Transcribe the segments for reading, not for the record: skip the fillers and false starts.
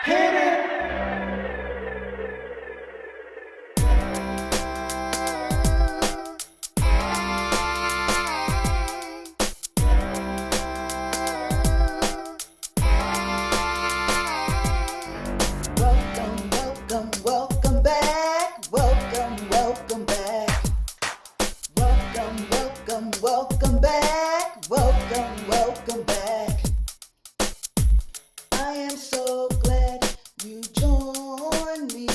Hit it. Welcome, welcome, welcome back. Welcome, welcome back. Welcome, welcome, welcome back. Welcome, welcome back. I am so glad you joined me.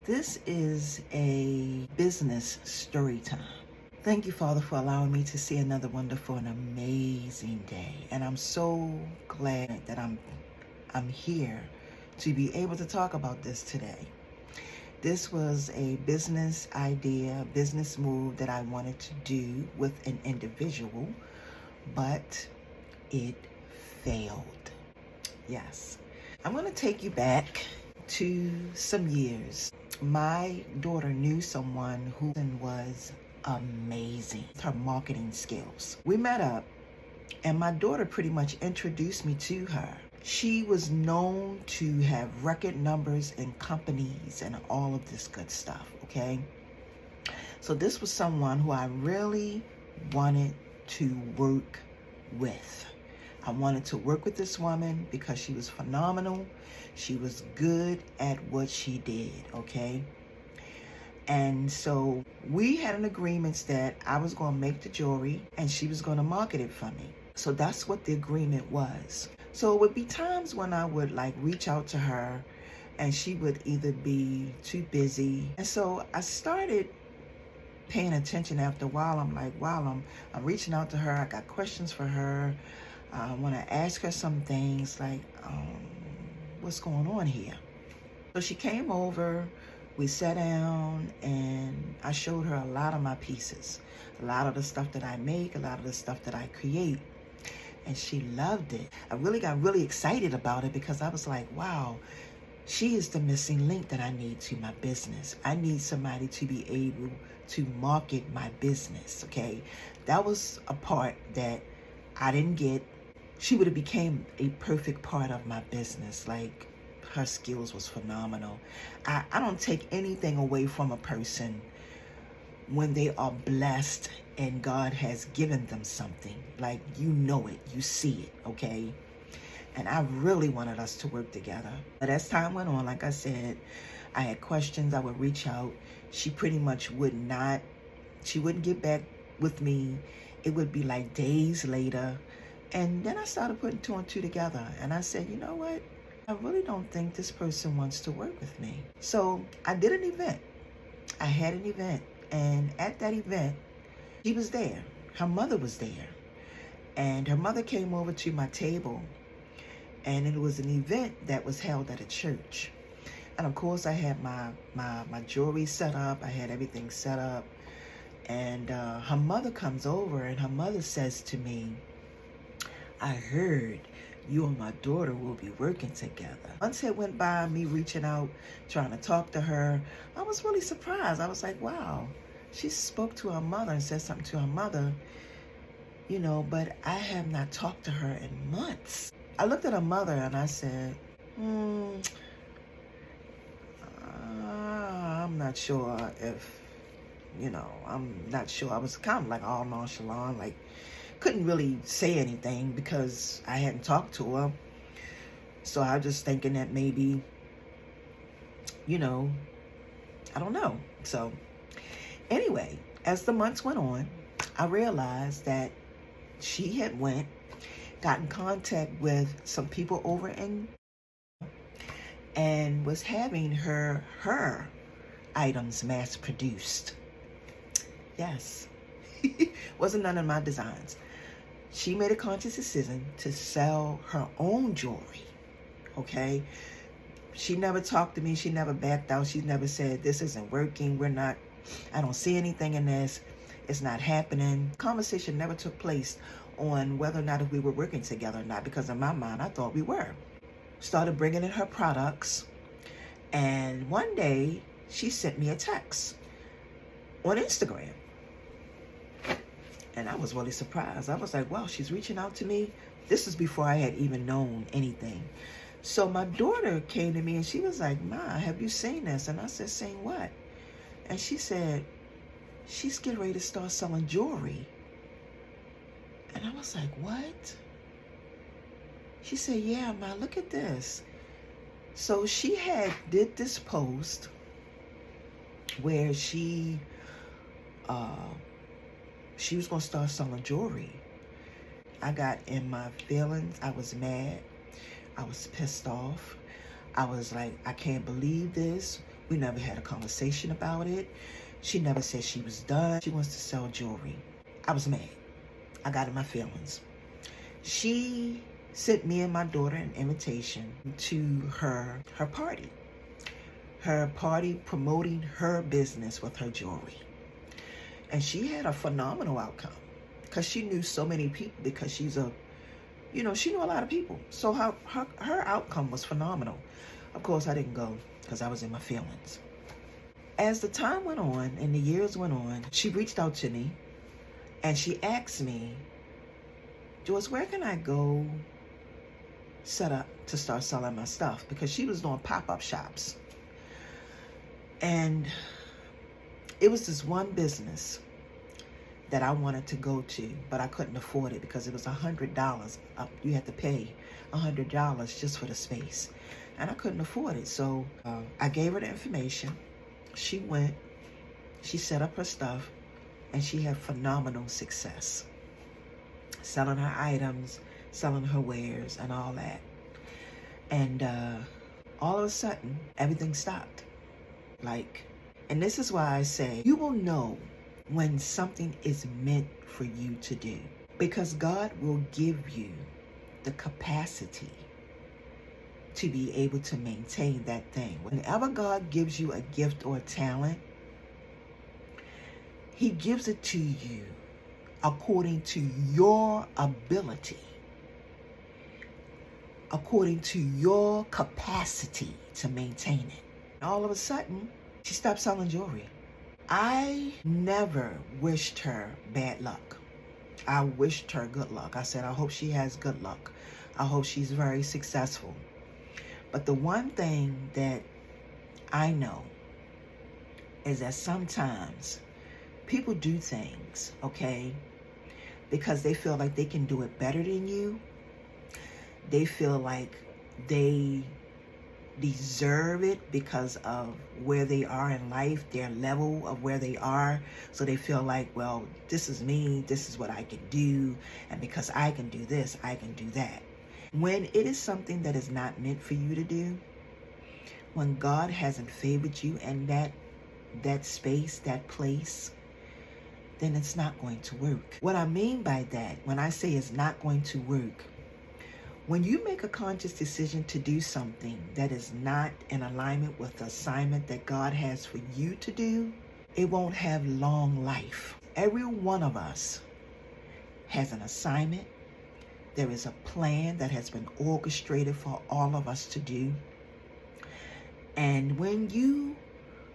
This is a business story time. Thank you, Father, for allowing me to see another wonderful and amazing day. And I'm so glad that I'm here to be able to talk about this today. This was a business idea, business move that I wanted to do with an individual, but it failed. Yes. I'm going to take you back to some years. My daughter knew someone who was amazing. Her marketing skills. We met up and my daughter pretty much introduced me to her. She was known to have record numbers in companies and all of this good stuff, okay? So this was someone who I really wanted to work with. I wanted to work with this woman because she was phenomenal. She was good at what she did, okay? And so we had an agreement that I was going to make the jewelry and she was going to market it for me. So that's what the agreement was. So it would be times when I would like reach out to her and she would either be too busy. And so I started paying attention after a while. I'm like, wow, I'm reaching out to her. I got questions for her. I want to ask her some things like, what's going on here? So she came over. We sat down and I showed her a lot of my pieces, a lot of the stuff that I make, a lot of the stuff that I create. And she loved it. I really got really excited about it because I was like, wow, she is the missing link that I need to my business. I need somebody to be able to market my business, okay? That was a part that I didn't get. She would have became a perfect part of my business. Like, her skills was phenomenal. I don't take anything away from a person when they are blessed and God has given them something. Like, you know it, you see it, okay? And I really wanted us to work together. But as time went on, like I said, I had questions. I would reach out. She pretty much wouldn't get back with me. It would be like days later. And then I started putting two and two together. And I said, you know what? I really don't think this person wants to work with me. So I did an event. I had an event. And at that event, she was there. Her mother was there. And her mother came over to my table. And it was an event that was held at a church. And of course, I had my jewelry set up. I had everything set up. And her mother comes over and her mother says to me, I heard you and my daughter will be working together. Months had went by, me reaching out, trying to talk to her. I was really surprised. I was like, wow, she spoke to her mother and said something to her mother, you know, but I have not talked to her in months. I looked at her mother and I said, I'm not sure if, I'm not sure. I was kind of like all nonchalant, like, couldn't really say anything because I hadn't talked to her. So I was just thinking that maybe, I don't know. So anyway, as the months went on, I realized that she had got in contact with some people over and was having her items mass produced. Yes. Wasn't none of my designs. She made a conscious decision to sell her own jewelry, okay? She never talked to me. She never backed out. She never said, this isn't working. I don't see anything in this. It's not happening. Conversation never took place on whether or not if we were working together or not, because in my mind, I thought we were. Started bringing in her products. And one day, she sent me a text on Instagram. And I was really surprised. I was like, wow, she's reaching out to me. This is before I had even known anything. So my daughter came to me and she was like, Ma, have you seen this? And I said, seen what? And she said, she's getting ready to start selling jewelry. And I was like, what? She said, yeah, Ma, look at this. So she did this post where she was going to start selling jewelry. I got in my feelings. I was mad. I was pissed off. I was like, I can't believe this. We never had a conversation about it. She never said she was done. She wants to sell jewelry. I was mad. I got in my feelings. She sent me and my daughter an invitation to her party. Her party promoting her business with her jewelry. And she had a phenomenal outcome because she knew so many people, because she's she knew a lot of people. So her outcome was phenomenal. Of course, I didn't go because I was in my feelings. As the time went on and the years went on, she reached out to me and she asked me, Joyce, where can I go set up to start selling my stuff? Because she was doing pop-up shops. And it was this one business that I wanted to go to, but I couldn't afford it because it was $100. You had to pay $100 just for the space. And I couldn't afford it. So I gave her the information. She went, she set up her stuff, and she had phenomenal success. Selling her items, selling her wares, and all that. And all of a sudden, everything stopped. And this is why I say, you will know when something is meant for you to do. Because God will give you the capacity to be able to maintain that thing. Whenever God gives you a gift or a talent, He gives it to you according to your ability, according to your capacity to maintain it. All of a sudden, she stopped selling jewelry. I never wished her bad luck. I wished her good luck. I said, I hope she has good luck. I hope she's very successful. But the one thing that I know is that sometimes people do things, okay, because they feel like they can do it better than you. They feel like they deserve it because of where they are in life, their level of where they are. So they feel like, well, this is me, this is what I can do, and because I can do this, I can do that. When it is something that is not meant for you to do, when God hasn't favored you in that space, that place, then it's not going to work. What I mean by that, when I say it's not going to work, when you make a conscious decision to do something that is not in alignment with the assignment that God has for you to do, it won't have long life. Every one of us has an assignment. There is a plan that has been orchestrated for all of us to do. And when you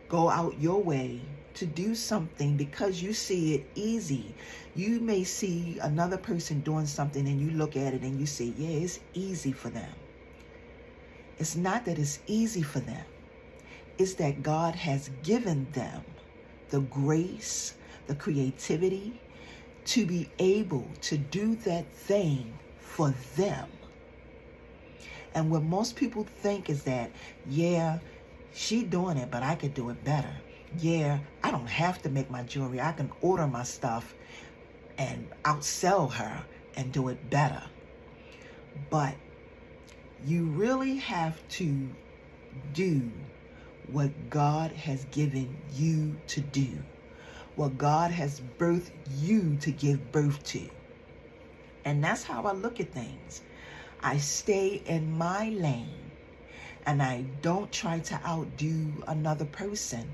go out your way to do something because you see it easy, you may see another person doing something and you look at it and you say, yeah, it's easy for them. It's not that it's easy for them. It's that God has given them the grace, the creativity to be able to do that thing for them. And what most people think is that, yeah, she doing it, but I could do it better. Yeah, I don't have to make my jewelry. I can order my stuff and outsell her and do it better. But you really have to do what God has given you to do, what God has birthed you to give birth to. And that's how I look at things. I stay in my lane and I don't try to outdo another person,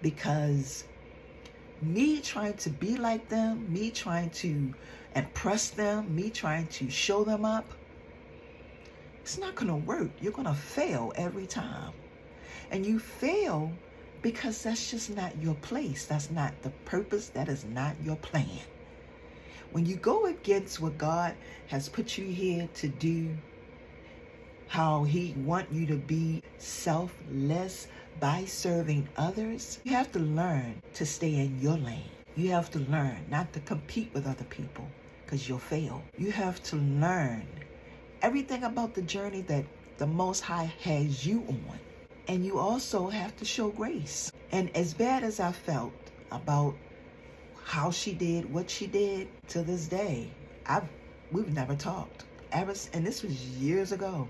because me trying to be like them, me trying to impress them, me trying to show them up, it's not going to work. You're going to fail every time. And you fail because that's just not your place. That's not the purpose. That is not your plan. When you go against what God has put you here to do, how he want you to be selfless by serving others, you have to learn to stay in your lane. You have to learn not to compete with other people because you'll fail. You have to learn everything about the journey that the Most High has you on. And you also have to show grace. And as bad as I felt about how she did what she did, to this day, we've never talked. And this was years ago.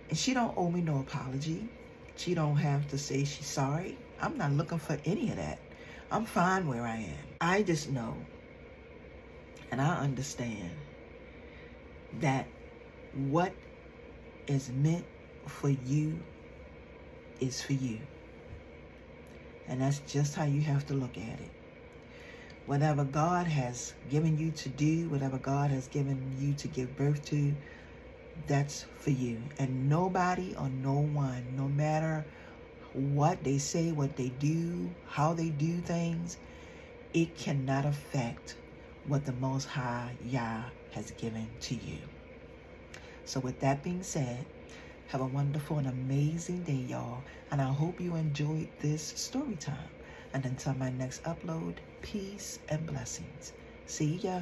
And she don't owe me no apology. She don't have to say she's sorry. I'm not looking for any of that. I'm fine where I am. I just know and I understand that what is meant for you is for you. And that's just how you have to look at it. Whatever God has given you to do, whatever God has given you to give birth to, that's for you. And nobody or no one, no matter what they say, what they do, how they do things, it cannot affect what the Most High Yah has given to you. So with that being said, have a wonderful and amazing day, y'all. And I hope you enjoyed this story time. And until my next upload, peace and blessings. See ya.